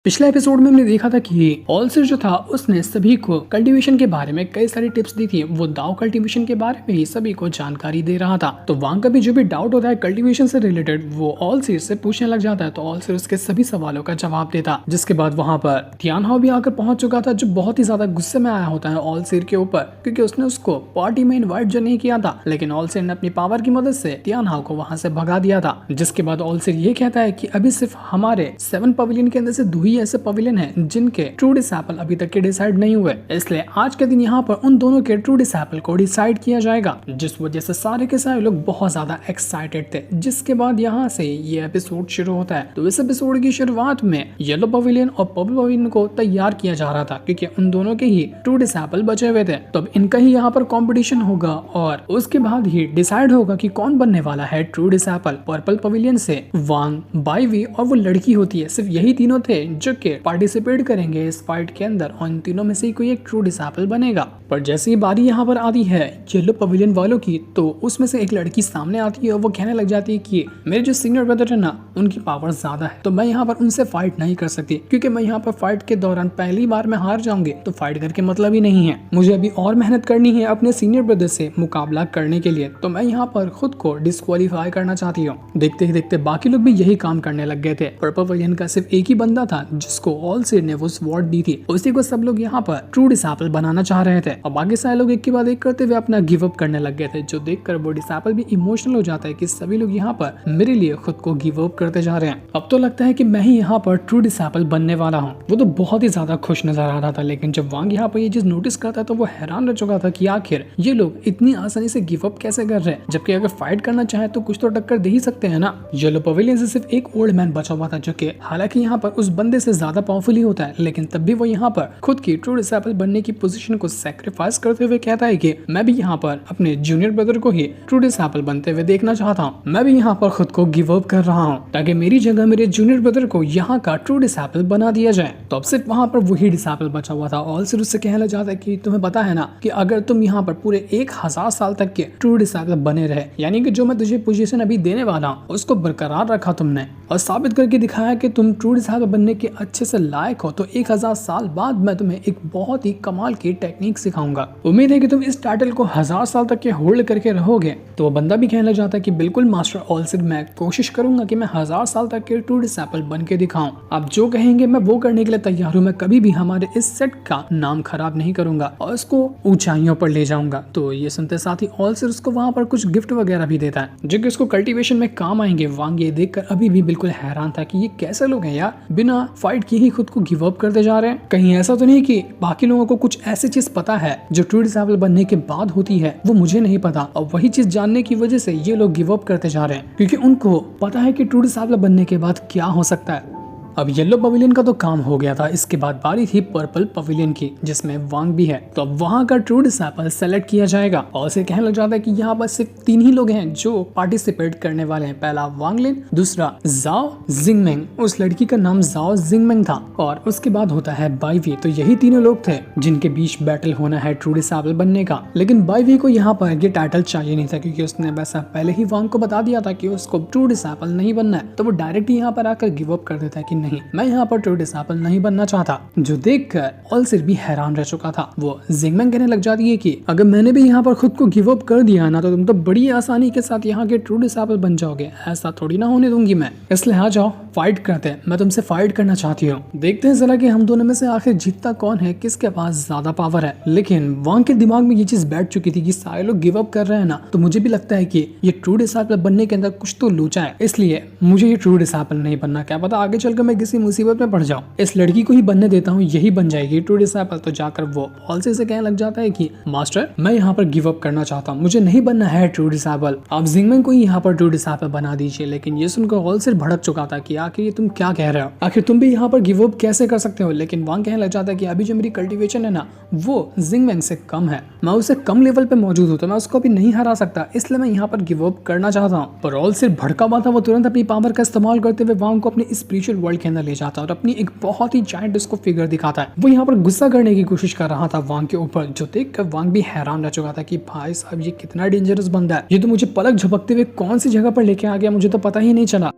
पिछले एपिसोड में हमने देखा था कि ऑल्सर जो था उसने सभी को कल्टीवेशन के बारे में कई सारी टिप्स दी थी। वो दाव कल्टीवेशन के बारे में ही सभी को जानकारी दे रहा था। तो वांग का भी जो भी डाउट होता है कल्टीवेशन से रिलेटेड वो ऑल्सर से पूछने लग जाता है। तो ऑल्सर उसके सभी सवालों का जवाब देता। जिसके बाद वहाँ पर तियान हाओ भी आकर पहुंच चुका था, जो बहुत ही ज्यादा गुस्से में आया होता है ऑल्सर के ऊपर, क्योंकि उसने उसको पार्टी में इन्वाइट जो नहीं किया था। लेकिन ऑल्सर ने अपनी पावर की मदद से तियान हाओ को वहां से भगा दिया था। जिसके बाद ऑल्सर ये कहता है कि अभी सिर्फ हमारे 7 पवेलियन के अंदर से 2 ही ऐसे पवेलियन है जिनके ट्रू डिसेबल अभी तक के डिसाइड नहीं हुए। इसलिए आज के दिन यहाँ पर उन दोनों के ट्रू डिसेबल को डिसाइड किया जाएगा, जिस वजह से सारे के सारे लोग बहुत ज्यादा एक्साइटेड थे। जिसके बाद यहाँ से ये एपिसोड शुरू होता है। तो इस एपिसोड की शुरुआत में येलो पवेलियन और पर्पल पवेलियन को तैयार किया जा रहा था, क्योंकि उन दोनों के ही ट्रू डिसेबल बचे हुए थे। तो अब इनका ही यहाँ पर कॉम्पिटिशन होगा और उसके बाद ही डिसाइड होगा कि कौन बनने वाला है ट्रू डिसेबल। पर्पल पवेलियन से वांग, बाईवी और वो लड़की होती है, सिर्फ यही तीनों थे जो कि पार्टिसिपेट करेंगे इस फाइट के अंदर, और इन तीनों में से कोई एक ट्रू डिसेबल बनेगा। पर जैसे ही बारी यहाँ पर आती है येलो पवेलियन वालों की, तो उसमें से एक लड़की सामने आती है और वो कहने लग जाती है कि मेरे जो सीनियर ब्रदर है ना, उनकी पावर ज्यादा है, तो मैं यहाँ पर उनसे फाइट नहीं कर सकती, क्योंकि मैं यहाँ पर फाइट के दौरान पहली बार में हार जाऊंगी तो फाइट करके मतलब ही नहीं है। मुझे अभी और मेहनत करनी है अपने सीनियर ब्रदर से मुकाबला करने के लिए, तो मैं यहाँ पर खुद को डिस्क्वालीफाई करना चाहती हूँ। देखते ही देखते बाकी लोग भी यही काम करने लग गए थे। पर्पल पवेलियन का सिर्फ एक ही बंदा था जिसको ऑल्सर ने वो स्वॉर्ड दी थी, उसी को सब लोग यहाँ पर ट्रू डिसेबल बनाना चाह रहे थे। और बाकी सारे लोग एक के बाद एक करते हुए अपना गिव अप करने लग गए थे, जो देखकर वो डिसेबल भी इमोशनल हो जाता है कि सभी लोग यहाँ पर मेरे लिए खुद को गिव अप करते जा रहे हैं। अब तो लगता है कि मैं ही यहाँ पर ट्रू डिसेबल बनने वाला हूँ। वो तो बहुत ही ज्यादा खुश नजर आ रहा था, लेकिन जब वांग यहाँ पर ये चीज नोटिस करता है तो वो हैरान रह चुका था कि आखिर ये लोग इतनी आसानी से गिव अप कैसे कर रहे हैं, जबकि अगर फाइट करना चाहे तो कुछ तो टक्कर दे ही सकते हैं ना। येलो पवेलियन से सिर्फ एक ओल्ड मैन बचा हुआ था, जो कि हालांकि यहाँ पर उस बंदे से ज्यादा पावरफुल ही होता है, लेकिन तब भी वो यहाँ पर खुद की ट्रू डिसेबल बनने की पोजीशन को सैक्रिफाइस करते हुए कहता है कि मैं भी यहाँ पर अपने जूनियर ब्रदर को ही ट्रू डिसेबल बनते हुए देखना चाहता हूँ। मैं भी यहाँ पर खुद को गिव अप कर रहा हूँ ताकि मेरी जगह मेरे जूनियर ब्रदर को यहाँ का ट्रू डिसेबल बना दिया जाए। तो अब सिर्फ वहाँ पर वही डिसेबल बचा हुआ था। और सिर्फ उससे कहने लग जाता है कि तुम्हें पता है ना कि अगर तुम यहाँ पर पूरे 1000 साल तक के ट्रू डिसेबल बने रहे, यानी कि जो मैं तुझे पोजीशन अभी देने वाला हूँ उसको बरकरार रखा तुमने और साबित करके दिखाया कि तुम ट्रू डिसेबल बनने के अच्छे से लायक हो, तो 1000 साल बाद मैं तुम्हें एक बहुत ही कमाल की टेक्निक सिखाऊंगा। उम्मीद है कि तुम इस टाइटल को 1000 साल तक के होल्ड करके रहोगे। तो वो बंदा भी कहने लग जाता है कि बिल्कुल मास्टर ऑल्सर, मैं कोशिश करूंगा कि मैं 1000 साल तक के ट्रू डिसेबल बन के दिखाऊं। आप जो कहेंगे मैं वो करने के लिए तैयार हूँ। मैं कभी भी हमारे इस सेट का नाम खराब नहीं करूंगा और इसको ऊंचाइयों पर ले जाऊंगा। तो ये सुनते साथ ही ऑल्सर उसको वहां पर कुछ गिफ्ट वगैरह भी देता है जो कि उसको कल्टीवेशन में काम आएंगे। वांग ये देखकर अभी भी बिल्कुल हैरान था कि ये कैसे लोग हैं यार, बिना फाइट किए ही खुद को गिव अप करते जा रहे हैं। कहीं ऐसा तो नहीं कि बाकी लोगों को कुछ ऐसी चीज पता है जो ट्रू डिसेबल बनने के बाद होती है, वो मुझे नहीं पता, और वही चीज जानने की वजह से ये लोग गिव अप करते जा रहे हैं, क्योंकि उनको पता है कि ट्रू डिसेबल बनने के बाद क्या हो सकता है। अब येलो पवेलियन का तो काम हो गया था। इसके बाद बारी थी पर्पल पवेलियन की, जिसमें वांग भी है। तो अब वहां का ट्रू डिसेबल सेलेक्ट किया जाएगा और उसे कहने लग जाता है कि यहाँ पर सिर्फ 3 ही लोग हैं जो पार्टिसिपेट करने वाले हैं। पहला वांग लिन, दूसरा जाओ जिंगमेंग, उस लड़की का नाम जाओ जिंगमेंग था, और उसके बाद होता है बाईवी। तो यही तीनों लोग थे जिनके बीच बैटल होना है ट्रू डिसेबल बनने का। लेकिन बाईवी को यहाँ पर ये टाइटल चाहिए नहीं था, क्योंकि उसने वैसा पहले ही वांग को बता दिया था कि उसको ट्रू डिसेबल नहीं बनना है। तो वो डायरेक्ट यहाँ पर आकर गिव अप कर देता है कि नहीं, मैं यहाँ पर ट्रू डिसेबल नहीं बनना चाहता। जो देखकर ऑल्सर भी हैरान रह चुका था। वो जिंगमेंग कहने लग जाती है कि अगर मैंने भी यहाँ पर खुद को गिव अप कर दिया ना, तो तुम तो बड़ी आसानी के साथ यहाँ के ट्रू डिसेबल बन जाओगे। ऐसा थोड़ी ना होने दूंगी मैं, इसलिए आ जाओ फाइट करते हैं। मैं तुमसे फाइट करना चाहती हूँ। देखते हैं जरा कि हम दोनों में से आखिर जीतता कौन है, किसके पास ज्यादा पावर है। लेकिन वांग के दिमाग में ये चीज बैठ चुकी थी कि सारे लोग गिव अप कर रहे हैं ना, तो मुझे भी लगता है कि ये ट्रू डिसेबल बनने के अंदर कुछ तो लोचा है, इसलिए मुझे ये ट्रू डिसेबल नहीं बनना। क्या पता आगे चलकर मैं किसी मुसीबत में पड़ जाऊं। इस लड़की को ही बनने देता हूँ, यही बन जाएगी ट्रू डिसेबल। तो जाकर वो ऑल्सर से कहने लग जाता है कि मास्टर, मैं यहाँ पर गिव अप करना चाहता हूँ, मुझे नहीं बनना है ट्रू डिसेबल। आप जिंगमेंग को ही यहाँ पर ट्रू डिसेबल बना दीजिए। लेकिन ये सुनकर ऑल्सर भड़क चुका था कि आखिर ये तुम क्या कह रहे हो, आखिर तुम भी यहाँ पर गिव अप कैसे कर सकते हो। लेकिन वांग कहने लग जाता है कि अभी जो मेरी कल्टीवेशन है ना, वो जिंगमेंग से कम है, मैं उससे कम लेवल पे मौजूद हूँ, तो मैं उसको अभी नहीं हरा सकता, इसलिए मैं यहाँ पर गिव अप करना चाहता हूँ। पर ऑल्सर भड़का हुआ था। वो तुरंत अपनी पावर का इस्तेमाल करते हुए वांग को अपने स्पिरिचुअल वर्ल्ड के अंदर ले जाता है और अपनी एक बहुत ही जायंट उसको फिगर दिखाता है। वो यहाँ पर गुस्सा करने की कोशिश कर रहा था वांग के ऊपर, जो देखकर वांग भी हैरान रह चुका था कि भाई साहब ये कितना डेंजरस बंदा है, ये तो मुझे पलक झपकते हुए कौन सी जगह पर लेके आ गया, मुझे तो पता ही नहीं चला।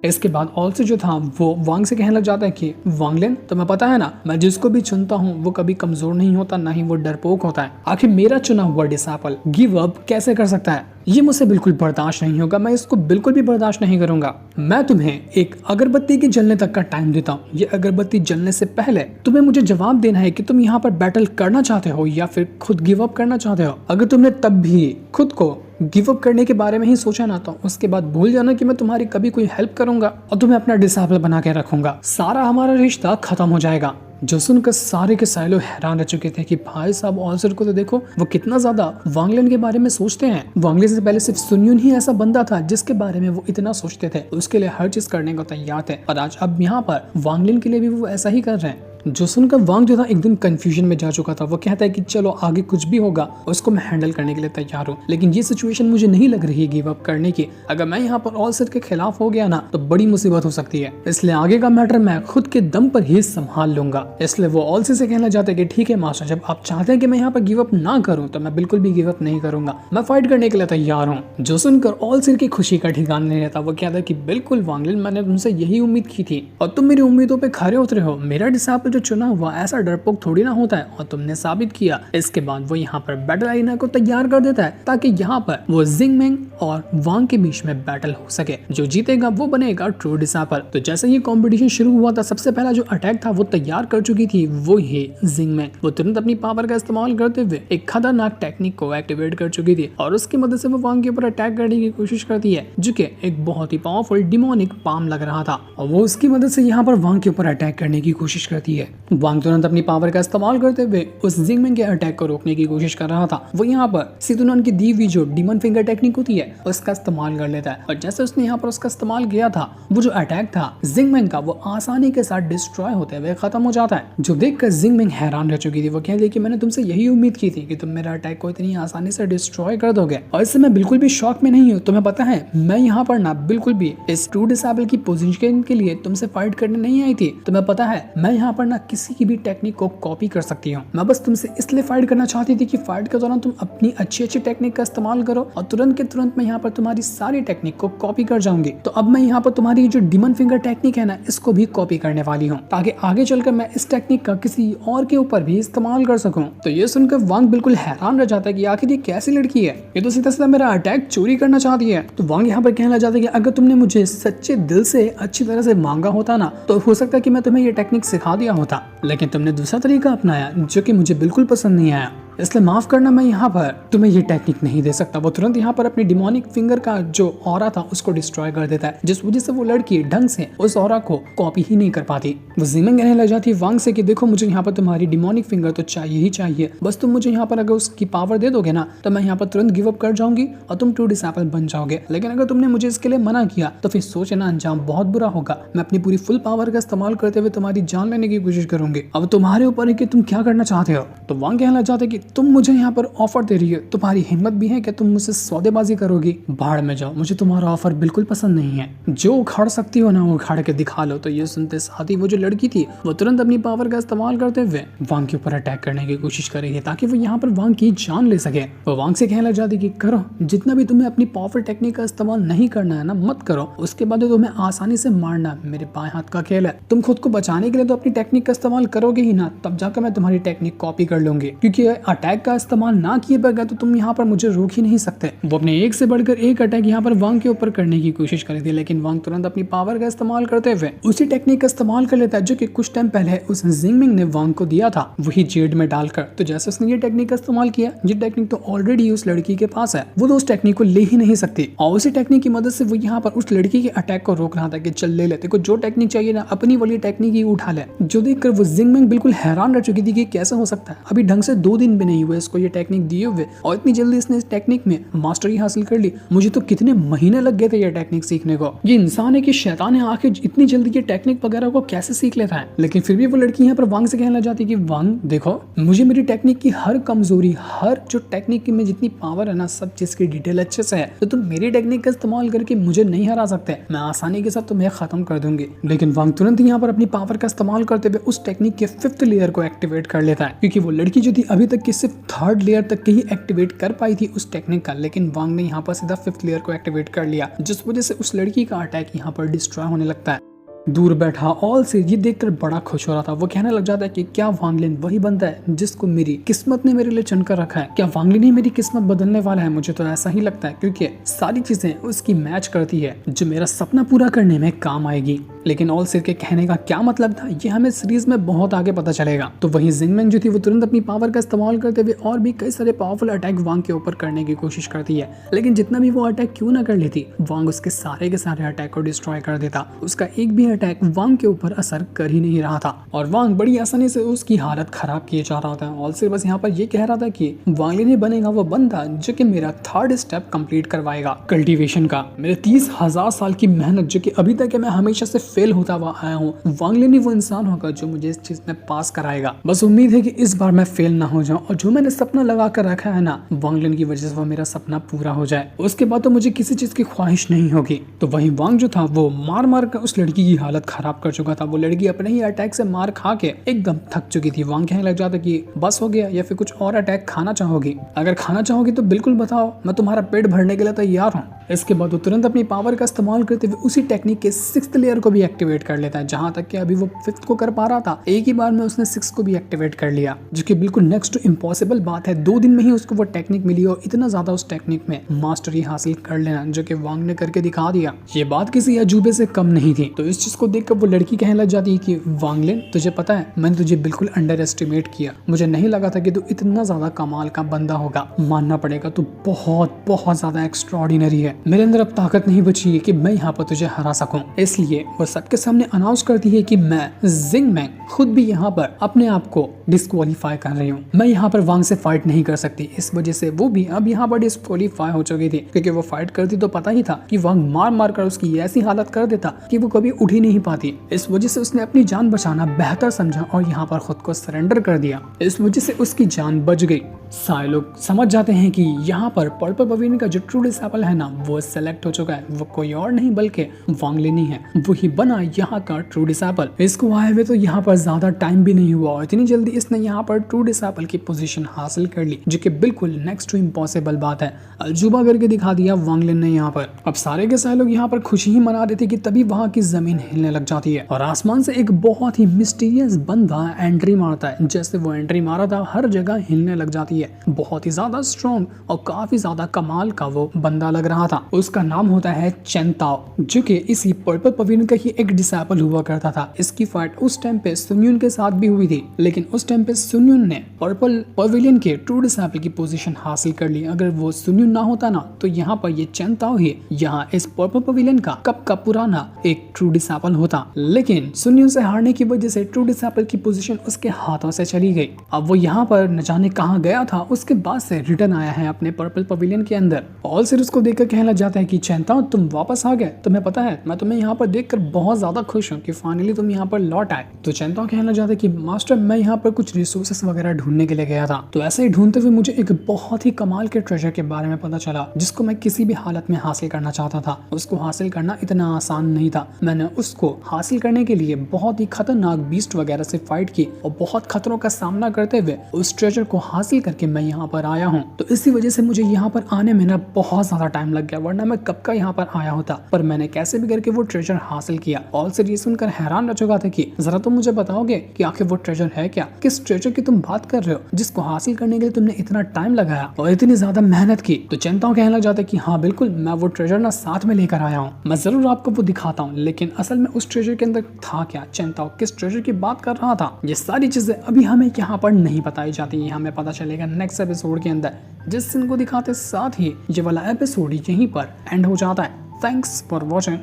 इसके बाद ऑल्सर जो था वो वांग से कहने लग जाता है कि वांगलिन, तुम्हें पता है ना, मैं जिसको भी चुनता हूँ वो कभी कमजोर नहीं होता, ना ही वो डरपोक होता है। आखिर मेरा चुना हुआ डिसाइपल गिव अप कैसे कर सकता है? ये मुझसे बिल्कुल बर्दाश्त नहीं होगा, मैं इसको बिल्कुल भी बर्दाश्त नहीं करूंगा। मैं तुम्हें एक अगरबत्ती के जलने तक का टाइम देता हूँ। ये अगरबत्ती जलने से पहले तुम्हें मुझे जवाब देना है कि तुम यहाँ पर बैटल करना चाहते हो या फिर खुद गिव अप करना चाहते हो। अगर तुमने तब भी खुद को गिव अप करने के बारे में ही सोचा ना, तो उसके बाद भूल जाना कि मैं तुम्हारी कभी कोई हेल्प करूंगा और तुम्हें अपना डिसाइपल बना के रखूंगा। सारा हमारा रिश्ता खत्म हो जाएगा। जो सुनकर सारे के सारे लोग हैरान रह चुके थे कि भाई साहब ऑल्सर को तो देखो, वो कितना ज्यादा वांगलिन के बारे में सोचते हैं। वांगलिन से पहले सिर्फ सुनयुन ही ऐसा बंदा था जिसके बारे में वो इतना सोचते थे, उसके लिए हर चीज करने को तैयार थे। और आज अब यहाँ पर वांगलिन के लिए भी वो ऐसा ही कर रहे हैं। जो सुनकर वांग जो था एकदम कंफ्यूजन में जा चुका था। वो कहता है कि चलो आगे कुछ भी होगा उसको मैं हैंडल करने के लिए तैयार हूँ, लेकिन ये सिचुएशन मुझे नहीं लग रही है गिव अप करने की। अगर मैं यहाँ पर ऑल्सर के खिलाफ हो गया ना तो बड़ी मुसीबत हो सकती है, इसलिए आगे का मैटर मैं खुद के दम पर ही संभाल लूंगा। इसलिए वो ऑल्सर से कहना चाहते हैं कि ठीक है मास्टर, जब आप चाहते हैं कि मैं यहाँ पर गिव अप ना करूँ तो मैं बिल्कुल भी गिव अप नहीं करूंगा, मैं फाइट करने के लिए तैयार हूँ। जो सुनकर ऑल्सर की खुशी का ठिकाना नहीं रहता। वो कहता है कि बिल्कुल वांगलिन, मैंने तुमसे यही उम्मीद की थी और तुम मेरी उम्मीदों पे खरे उतरे हो। मेरा डिसाइपल जो चुना हुआ ऐसा डरपोक थोड़ी ना होता है और तुमने साबित किया। इसके बाद वो यहाँ पर बैटल आरीना को तैयार कर देता है ताकि यहाँ पर वो जिंगमेंग और वांग के बीच में बैटल हो सके। जो जीतेगा वो बनेगा ट्रू डिसाइपल। तो जैसे ये कंपटीशन शुरू हुआ था, सबसे पहला जो अटैक था वो तैयार कर चुकी थी वो ही जिंगमेंग। वो तुरंत अपनी पावर का इस्तेमाल करते हुए एक खतरनाक टेक्निक को एक्टिवेट कर चुकी थी और उसकी मदद से वो वांग के ऊपर अटैक करने की कोशिश करती है, जो कि एक बहुत ही पावरफुल डिमोनिक पाम लग रहा था और वो उसकी मदद से यहाँ पर वांग के ऊपर अटैक करने की कोशिश करती है। वांग तुरंत अपनी पावर का इस्तेमाल करते हुए उस जिंगमेंग के अटैक को रोकने की कोशिश कर रहा था। वो यहाँ पर सितुनन की दी हुई जो डीमन फिंगर टेक्निक होती है उसका इस्तेमाल कर लेता है और जैसे उसने यहाँ पर उसका इस्तेमाल किया था, वो जो अटैक था जिंगमेंग का वो आसानी के साथ डिस्ट्रॉय होते हुए खत्म हो जाता है। जो देखकर जिंगमेंग हैरान रह चुकी थी। वो कहती है कि मैंने तुमसे यही उम्मीद की थी कि तुम मेरा अटैक को इतनी आसानी से डिस्ट्रॉय कर दोगे और इससे मैं बिल्कुल भी शॉक में नहीं हूँ। तुम्हें पता है मैं यहाँ पर ना बिल्कुल भी इस ट्रू डिसाइपल की पोजीशन के लिए तुमसे फाइट करने नहीं आई थी। तुम्हें पता है मैं यहाँ पर ना किसी की भी टेक्निक को कॉपी कर सकती हूँ। मैं बस तुमसे इसलिए फाइट करना चाहती थी कि फाइट के दौरान तुम अपनी अच्छी अच्छी टेक्निक का इस्तेमाल करो और तुरंत के तुरंत मैं यहाँ पर तुम्हारी सारी टेक्निक को कॉपी कर जाऊंगी। तो अब मैं यहाँ पर तुम्हारी जो डिमन फिंगर टेक्निक है ना, इसको भी कॉपी करने वाली हूँ ताकि आगे चलकर मैं इस टेक्निक का किसी और के ऊपर भी इस्तेमाल कर सकूं। तो ये सुनकर वांग बिल्कुल हैरान रह जाता है कि आखिर ये कैसी लड़की है, ये तो सीधा सीधा मेरा अटैक चोरी करना चाहती है। तो वांग यहाँ पर कहना चाहता है कि अगर तुमने मुझे सच्चे दिल से अच्छी तरह से मांगा होता ना तो हो सकता है कि मैं तुम्हें ये टेक्निक सिखा दिया होता, लेकिन तुमने दूसरा तरीका अपनाया जो कि मुझे बिल्कुल पसंद नहीं आया, इसलिए माफ करना, मैं यहाँ पर तुम्हें ये टेक्निक नहीं दे सकता। वो तुरंत यहाँ पर अपनी डिमोनिक फिंगर का जो ऑरा था उसको डिस्ट्रॉय कर देता है, जिस वजह से वो लड़की ढंग से उस ऑरा को कॉपी ही नहीं कर पाती। वो जिंगमेंग कहने लग जाती है वांग से कि देखो मुझे यहाँ पर तुम्हारी डिमोनिक फिंगर तो चाहिए ही चाहिए, बस तुम मुझे यहाँ पर अगर उसकी पावर दे दोगे ना तो मैं यहाँ पर तुरंत गिव अप कर जाऊंगी और तुम ट्रू डिसाइपल बन जाओगे। लेकिन अगर तुमने मुझे इसके लिए मना किया तो फिर सोचना अंजाम बहुत बुरा होगा। मैं अपनी पूरी फुल पावर का इस्तेमाल करते हुए तुम्हारी जान लेने की कोशिश करूंगी। अब तुम्हारे ऊपर है कि तुम क्या करना चाहते हो। तो वांग कहना चाहते हैं कि तुम मुझे यहाँ पर ऑफर दे रही है, तुम्हारी हिम्मत भी है कि तुम मुझसे सौदेबाजी करोगी? बाहर में जाओ, मुझे तुम्हारा ऑफर बिल्कुल पसंद नहीं है। जो उखाड़ सकती हो ना वो उखाड़ के दिखा लो। तो ये सुनते साथ ही वो जो लड़की थी वो तुरंत अपनी पावर का इस्तेमाल करते हुए वांग के ऊपर अटैक करने की कोशिश कर रही है ताकि वो यहाँ पर वांग की जान ले सके। वो वांग से कहने लग जाती कि करो, जितना भी तुम्हें अपनी पावरफुल टेक्निक का इस्तेमाल नहीं करना है ना मत करो, उसके बाद तुम्हें आसानी से मारना मेरे बाएं हाथ का खेल है। तुम खुद को बचाने के लिए तो अपनी टेक्निक का इस्तेमाल करोगे ही ना, तब जाकर मैं तुम्हारी टेक्निक कॉपी कर लूंगी, क्योंकि अटैक का इस्तेमाल ना किए बगैर तो तुम यहाँ पर मुझे रोक ही नहीं सकते। वो अपने एक से बढ़कर एक अटैक यहाँ पर वांग के ऊपर करने की कोशिश कर रही थी, लेकिन वांग तुरंत अपनी पावर का इस्तेमाल करते हुए उसी टेक्निक का इस्तेमाल कर लेता है जो कि कुछ टाइम पहले उस जिंगमिंग ने वांग को दिया था, वही जेड में डालकर। तो जैसे उसने ये टेक्निक का इस्तेमाल किया, ये टेक्निक तो ऑलरेडी उस लड़की के पास है, वो तो उस टेक्निक को ले ही नहीं सकती और उसी टेक्निक की मदद से वो यहाँ पर उस लड़की के अटैक को रोक रहा था कि चल ले लेते को जो टेक्निक चाहिए ना अपनी वाली टेक्निक ही उठा ले। जो देखकर वो जिंगमिंग बिल्कुल हैरान रह चुकी थी कि कैसे हो सकता है, अभी ढंग से 2 दिन भी नहीं हुए इसको ये टेक्निक दिए हुए और इतनी जल्दी इसने इस टेक्निक में मास्टरी हासिल कर ली। मुझे तो कितने महीने लग गए थे ये टेक्निक सीखने को। ये इंसान है कि शैतान है, आखिर इतनी जल्दी ये टेक्निक वगैरह को कैसे सीख लेता है। लेकिन फिर भी वो लड़की यहाँ पर वांग से कहने लग जाती है कि वांग देखो, मुझे मेरी टेक्निक की हर कमजोरी, हर जो टेक्निक में जितनी पावर है ना, सब चीज की डिटेल अच्छे से है, तो तुम मेरी टेक्निक का इस्तेमाल करके मुझे नहीं हरा सकते, मैं आसानी के साथ तुम्हें खत्म कर दूंगी। लेकिन वांग तुरंत यहाँ पर अपनी पावर का इस्तेमाल करते हुए उस टेक्निक के 5th लेयर को एक्टिवेट कर लेता है, क्योंकि वो लड़की जो थी अभी तक की सिर्फ 3rd लेयर तक के ही एक्टिवेट कर पाई थी उस टेक्निक का, लेकिन वांग ने यहाँ पर सीधा 5th लेयर को एक्टिवेट कर लिया, जिस वजह से उस लड़की का अटैक यहाँ पर डिस्ट्रॉय होने लगता है। दूर बैठा ऑल से ये देखकर बड़ा खुश हो रहा था। वो कहने लग जाता है कि क्या वांग लिन वही बंदा है जिसको मेरी किस्मत ने मेरे लिए चुन कर रखा है? क्या वांग लिन ही मेरी किस्मत बदलने वाला है? मुझे तो ऐसा ही लगता है, क्योंकि सारी चीजें उसकी मैच करती है जो मेरा सपना पूरा करने में काम आएगी। लेकिन ऑल सिर के कहने का क्या मतलब था, ये हमें सीरीज में बहुत आगे पता चलेगा। तो वही जिंगमैन जो थी वो तुरंत अपनी पावर का इस्तेमाल करते हुए और भी कई सारे पावरफुल अटैक वांग के ऊपर करने की कोशिश करती है, लेकिन जितना भी वो अटैक क्यों ना कर लेती, वांग उसके सारे के सारे अटैक को डिस्ट्रॉय कर देता। उसका एक भी अटैक वांग के ऊपर असर कर ही नहीं रहा था और वांग बड़ी आसानी से उसकी हालत खराब किए जा रहा था। ऑल सिर बस यहाँ पर ये कह रहा था कि वांग लिन ही बनेगा वो बंदा जो कि मेरा 3rd स्टेप कंप्लीट करवाएगा कल्टीवेशन का। मेरे 30,000 साल की मेहनत जो कि अभी तक मैं हमेशा से फेल होता हुआ आया हूँ, वांग लिन ही वो इंसान होगा जो मुझे इस चीज में पास कराएगा। बस उम्मीद है कि इस बार मैं फेल ना हो जाऊं और जो मैंने सपना लगा कर रखा है ना, वांग लिन की वजह से वो मेरा सपना पूरा हो जाए। उसके बाद तो मुझे किसी चीज की ख्वाहिश नहीं होगी। तो वही वांग जो था वो मार मार कर उस लड़की की हालत खराब कर चुका था। वो लड़की अपने ही अटैक से मार खा के एकदम थक चुकी थी। वांग कहने लग जाता कि बस हो गया या फिर कुछ और अटैक खाना चाहोगी? अगर खाना चाहोगी तो बिल्कुल बताओ, मैं तुम्हारा पेट भरने के लिए तैयार हूँ। इसके बाद वो तुरंत अपनी पावर का इस्तेमाल करते हुए उसी टेक्निक के 6th लेयर को भी एक्टिवेट कर लेता है। जहां तक कि अभी वो 5th को कर पा रहा था, एक ही बार में उसने 6th को भी एक्टिवेट कर लिया, जो कि बिल्कुल नेक्स्ट टू इम्पॉसिबल बात है। 2 दिन में ही उसको वो टेक्निक मिली और इतना ज्यादा उस टेक्निक में मास्टरी हासिल कर लेना, जो कि वांग ने करके दिखा दिया। ये बात किसी अजूबे से कम नहीं थी। तो इस चीज को देखकर वो लड़की कहने लग जाती है कि वांग लिन, तुझे पता है मैंने तुझे बिल्कुल अंडर एस्टिमेट किया। मुझे नहीं लगा था कि तू इतना ज्यादा कमाल का बंदा होगा। मानना पड़ेगा, तू बहुत बहुत ज्यादा एक्स्ट्रॉर्डिनरी है। मेरे अंदर अब ताकत नहीं बची है कि मैं यहाँ पर तुझे हरा सकूं। इसलिए वो सबके सामने अनाउंस करती है कि मैं जिंगमैन खुद भी यहाँ पर अपने आप को डिस्क्वालीफाई कर रही हूँ। मैं यहाँ पर वांग से फाइट नहीं कर सकती। इस वजह से वो भी अब यहाँ पर डिस्क्वालीफाई हो चुकी थी, क्योंकि वो फाइट करती तो पता ही था कि वांग मार मार कर उसकी ऐसी हालत कर देता कि वो कभी उठ ही नहीं पाती। इस वजह से उसने अपनी जान बचाना बेहतर समझा और यहाँ पर खुद को सरेंडर कर दिया। इस वजह से उसकी जान बच गई। सारे लोग समझ जाते हैं कि यहाँ पर पर्पल पवेलियन का जो ट्रू डिसेबल है ना, वो सेलेक्ट हो चुका है। वो कोई और नहीं बल्कि वांग लिन ही है। वही बना यहाँ का ट्रू डिसेबल। इसको आए हुए तो यहाँ पर ज्यादा टाइम भी नहीं हुआ और इतनी जल्दी इसने यहाँ पर ट्रू डिसेबल की पोजीशन हासिल कर ली, जो कि बिल्कुल नेक्स्ट टू इम्पॉसिबल बात है। अजूबा करके दिखा दिया वांग लिन ने यहाँ पर। अब सारे के सारे लोग यहाँ पर खुशी ही मना रहे थे कि तभी वहाँ की जमीन हिलने लग जाती है और आसमान से एक बहुत ही मिस्टीरियस बंदा एंट्री मारता है। जैसे वो एंट्री मारा था, हर जगह हिलने लग जाती है। बहुत ही ज्यादा स्ट्रॉन्ग और काफी ज्यादा कमाल का वो बंदा लग रहा था। उसका नाम होता है चेन ताओ, जो कि इसी पर्पल पवेलियन का ही एक डिसेबल हुआ करता था। इसकी फाइट उस टाइम पे सुन्युन के साथ भी हुई थी, लेकिन उस टाइम पे सुन्युन ने पर्पल पवेलियन के ट्रू डिसेबल की पोजीशन हासिल कर ली। अगर वो सुन्युन ना होता ना, तो यहाँ पर ये चेन ताओ ही यहाँ इस पर्पल पवेलियन का कब का पुराना एक ट्रू डिसेबल होता। लेकिन सुन्युन से हारने की वजह से ट्रू डिसेबल की पोजीशन उसके हाथों से चली गई। अब वो यहाँ पर न जाने कहाँ गया था, उसके बाद से रिटर्न आया है अपने पर्पल पवेलियन के अंदर। ऑल सिर उसको देखकर कहने लग जाता है कि चेन ताओ, तुम वापस आ गए। तुम्हें पता है मैं तुम्हें यहाँ पर देखकर बहुत ज्यादा खुश हूँ कि फाइनली तुम यहाँ पर लौट आए। तो चेन ताओ कहने लग जाता है कि मास्टर, मैं यहाँ पर कुछ रिसोर्सेस वगैरह ढूंढने के लिए गया था। तो ऐसे ही ढूंढते हुए मुझे एक बहुत ही कमाल के ट्रेजर के बारे में पता चला, जिसको मैं किसी भी हालत में हासिल करना चाहता था। उसको हासिल करना इतना आसान नहीं था। मैंने उसको हासिल करने के लिए बहुत ही खतरनाक बीस्ट वगैरह से फाइट की और बहुत खतरों का सामना करते हुए उस ट्रेजर को हासिल करके मैं यहाँ पर आया हूँ। तो इसी वजह से मुझे यहाँ पर आने में ना बहुत ज्यादा टाइम लग गया, वरना मैं कब का यहाँ पर आया होता। पर मैंने कैसे भी करके वो ट्रेजर हासिल किया। ऑल सिर ये सुनकर हैरान रह चुका था कि जरा तुम मुझे बताओगे कि आखिर वो ट्रेजर है क्या? किस ट्रेजर की तुम बात कर रहे हो जिसको हासिल करने के लिए तुमने इतना टाइम लगाया और इतनी ज्यादा मेहनत की? तो चेन ताओ कहने लग जाता है कि हाँ बिल्कुल, मैं वो ट्रेजर ना साथ में लेकर आया हूँ। मैं जरूर आपको वो दिखाता हूँ, लेकिन असल में उस ट्रेजर के अंदर था क्या? चेन ताओ किस ट्रेजर की बात कर रहा था? ये सारी चीजें अभी हमें यहाँ पर नहीं बताई जाती। ये हमें पता चलेगा नेक्स्ट एपिसोड के अंदर, जिस सीन को दिखाते साथ ही ये वाला एपिसोड यहीं पर एंड हो जाता है। Thanks for watching.